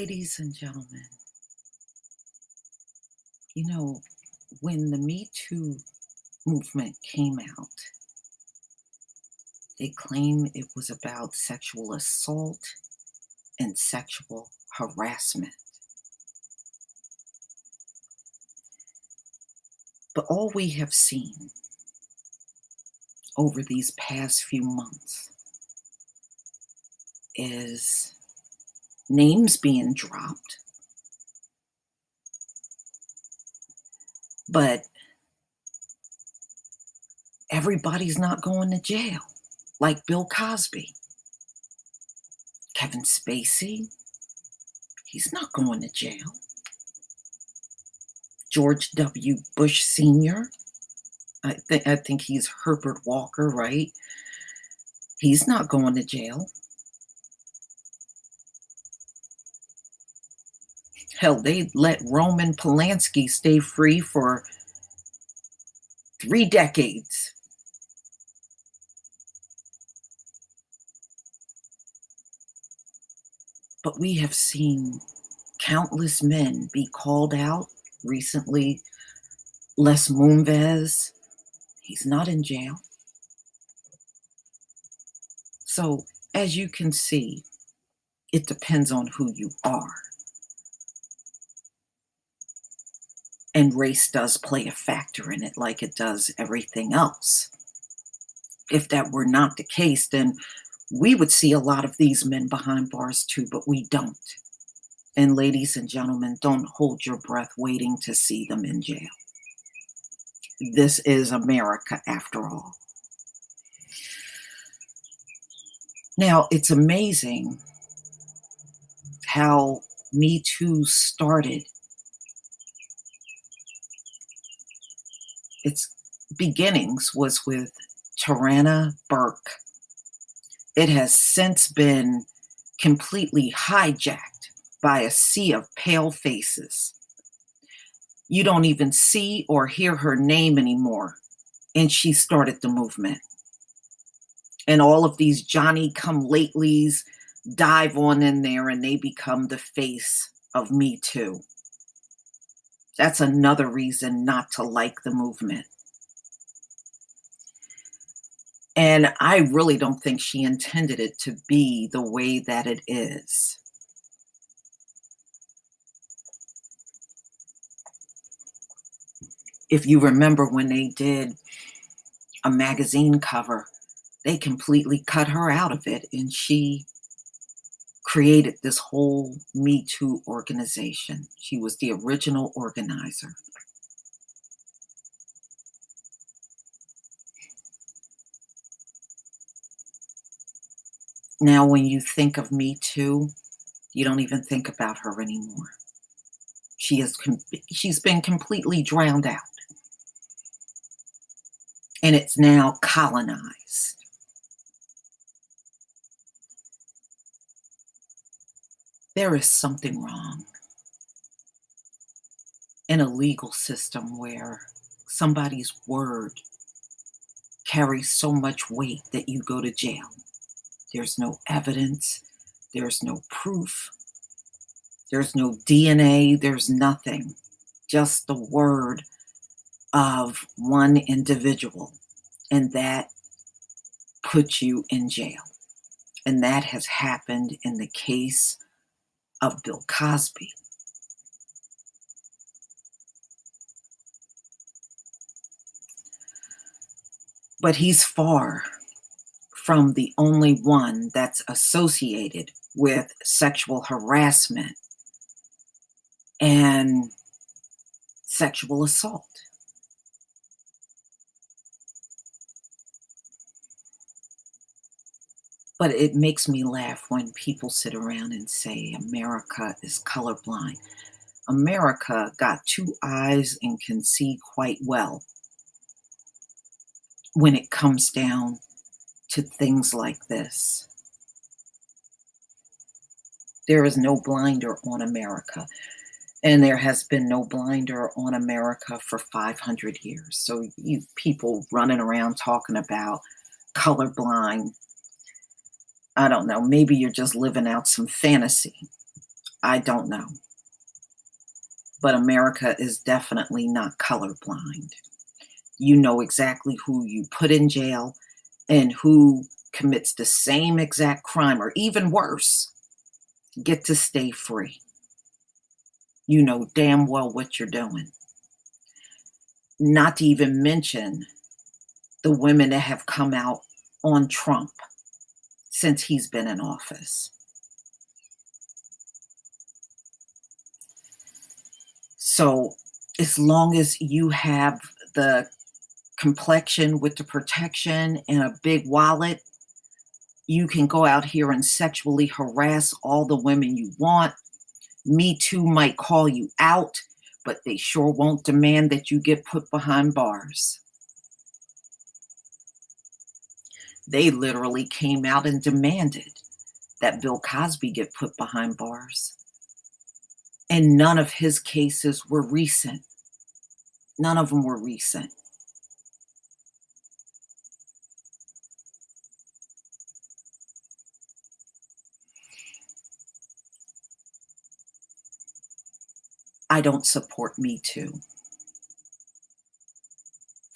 Ladies and gentlemen, you know, when the Me Too movement came out, they claim it was about sexual assault and sexual harassment. But all we have seen over these past few months is names being dropped, but everybody's not going to jail. Like Bill Cosby, Kevin Spacey, he's not going to jail. George W. Bush Sr., I think he's Herbert Walker, right? He's not going to jail. Hell, they let Roman Polanski stay free for 3 decades. But we have seen countless men be called out recently. Les Moonves, he's not in jail. So, as you can see, it depends on who you are. And race does play a factor in it, like it does everything else. If that were not the case, then we would see a lot of these men behind bars too, but we don't. And ladies and gentlemen, don't hold your breath waiting to see them in jail. This is America after all. Now, it's amazing how Me Too started. Its beginnings was with Tarana Burke. It has since been completely hijacked by a sea of pale faces. You don't even see or hear her name anymore. And she started the movement. And all of these Johnny come latelys dive on in there and they become the face of Me Too. That's another reason not to like the movement. And I really don't think she intended it to be the way that it is. If you remember when they did a magazine cover, they completely cut her out of it, and she created this whole Me Too organization. She was the original organizer. Now, when you think of Me Too, you don't even think about her anymore. She's been completely drowned out, and it's now colonized. There is something wrong in a legal system where somebody's word carries so much weight that you go to jail. There's no evidence, there's no proof, there's no DNA, there's nothing. Just the word of one individual, and that puts you in jail. And that has happened in the case of Bill Cosby. But he's far from the only one that's associated with sexual harassment and sexual assault. But it makes me laugh when people sit around and say America is colorblind. America got two eyes and can see quite well when it comes down to things like this. There is no blinder on America, and there has been no blinder on America for 500 years. So you people running around talking about colorblind, I don't know, maybe you're just living out some fantasy. I don't know. But America is definitely not colorblind. You know exactly who you put in jail and who commits the same exact crime or even worse, get to stay free. You know damn well what you're doing. Not to even mention the women that have come out on Trump since he's been in office. So, as long as you have the complexion with the protection and a big wallet, you can go out here and sexually harass all the women you want. Me Too might call you out, but they sure won't demand that you get put behind bars. They literally came out and demanded that Bill Cosby get put behind bars. And none of his cases were recent. None of them were recent. I don't support Me Too.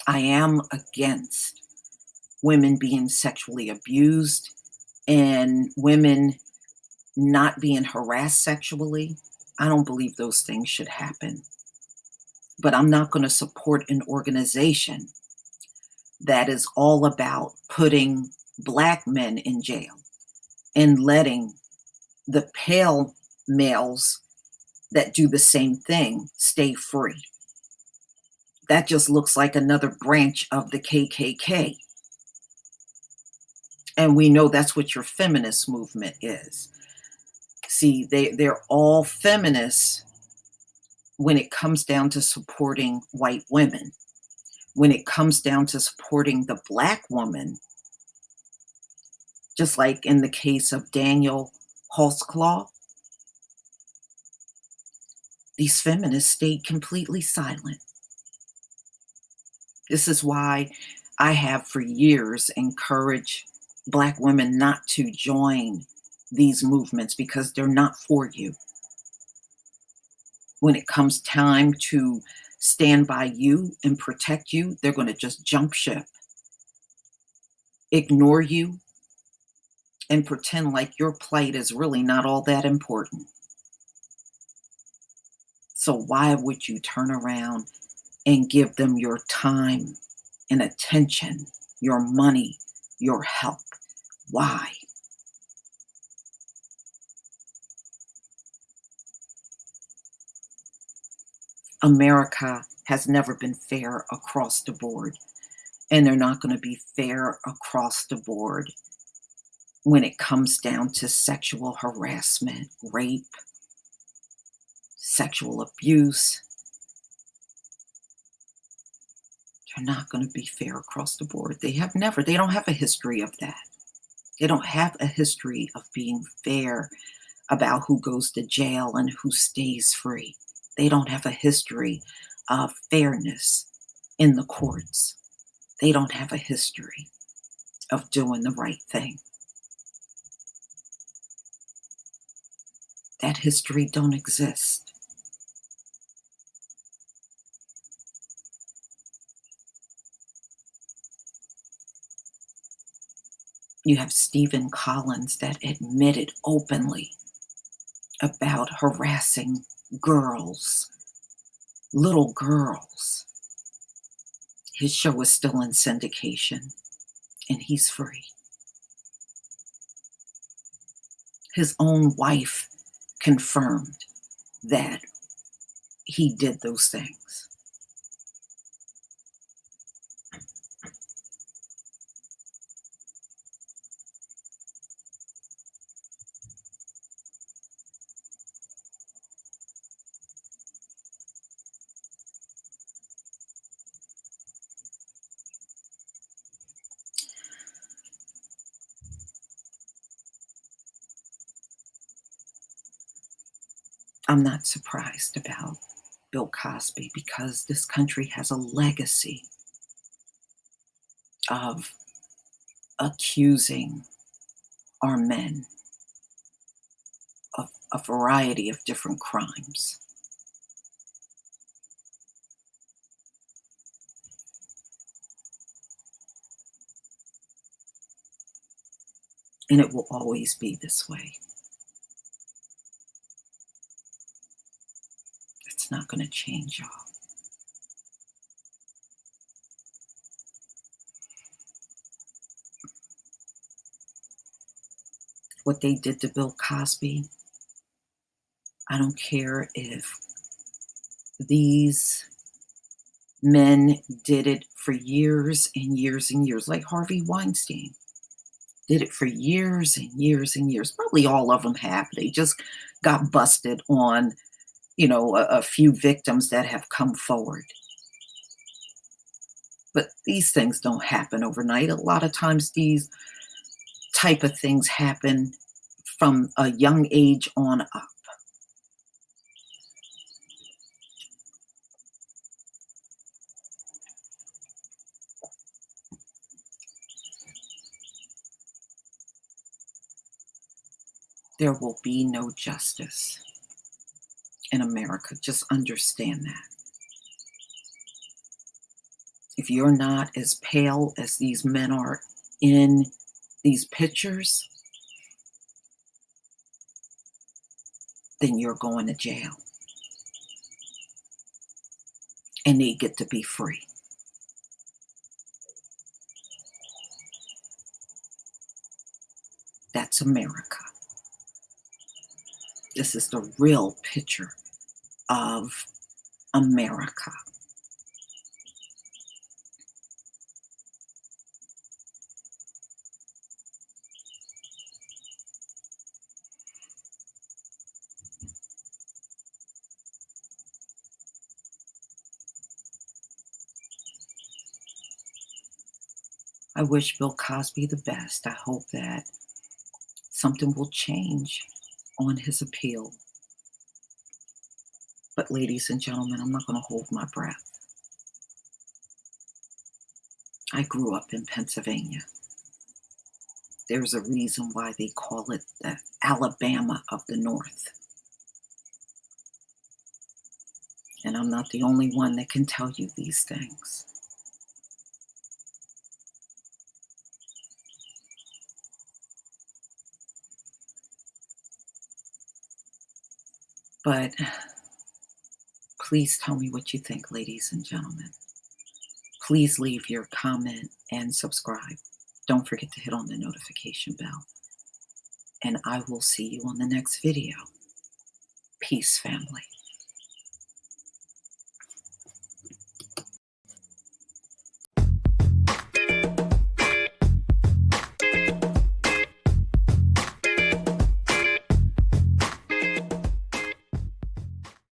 I am against women being sexually abused and women not being harassed sexually. I don't believe those things should happen. But I'm not going to support an organization that is all about putting Black men in jail and letting the pale males that do the same thing stay free. That just looks like another branch of the KKK. And we know that's what your feminist movement is. See, they're all feminists when it comes down to supporting white women. When it comes down to supporting the Black woman, just like in the case of Daniel Holtzclaw, these feminists stayed completely silent. This is why I have for years encouraged Black women not to join these movements because they're not for you. When it comes time to stand by you and protect you, they're going to just jump ship, ignore you, and pretend like your plight is really not all that important. So, why would you turn around and give them your time and attention, your money, your help? Why? America has never been fair across the board, and they're not going to be fair across the board when it comes down to sexual harassment, rape, sexual abuse. They're not going to be fair across the board. They don't have a history of that. They don't have a history of being fair about who goes to jail and who stays free. They don't have a history of fairness in the courts. They don't have a history of doing the right thing. That history don't exist. You have Stephen Collins that admitted openly about harassing girls, little girls. His show is still in syndication and he's free. His own wife confirmed that he did those things. I'm not surprised about Bill Cosby because this country has a legacy of accusing our men of a variety of different crimes. And it will always be this way. It's not going to change, y'all. What they did to Bill Cosby, I don't care if these men did it for years and years and years, like Harvey Weinstein did it for years and years and years. Probably all of them have. They just got busted on, a few victims that have come forward. But these things don't happen overnight. A lot of times these type of things happen from a young age on up. There will be no justice in America. Just understand that. If you're not as pale as these men are in these pictures, then you're going to jail. And they get to be free. That's America. This is the real picture of America. I wish Bill Cosby the best. I hope that something will change on his appeal. But ladies and gentlemen, I'm not going to hold my breath. I grew up in Pennsylvania. There's a reason why they call it the Alabama of the North. And I'm not the only one that can tell you these things. But please tell me what you think, ladies and gentlemen. Please leave your comment and subscribe. Don't forget to hit on the notification bell. And I will see you on the next video. Peace, family.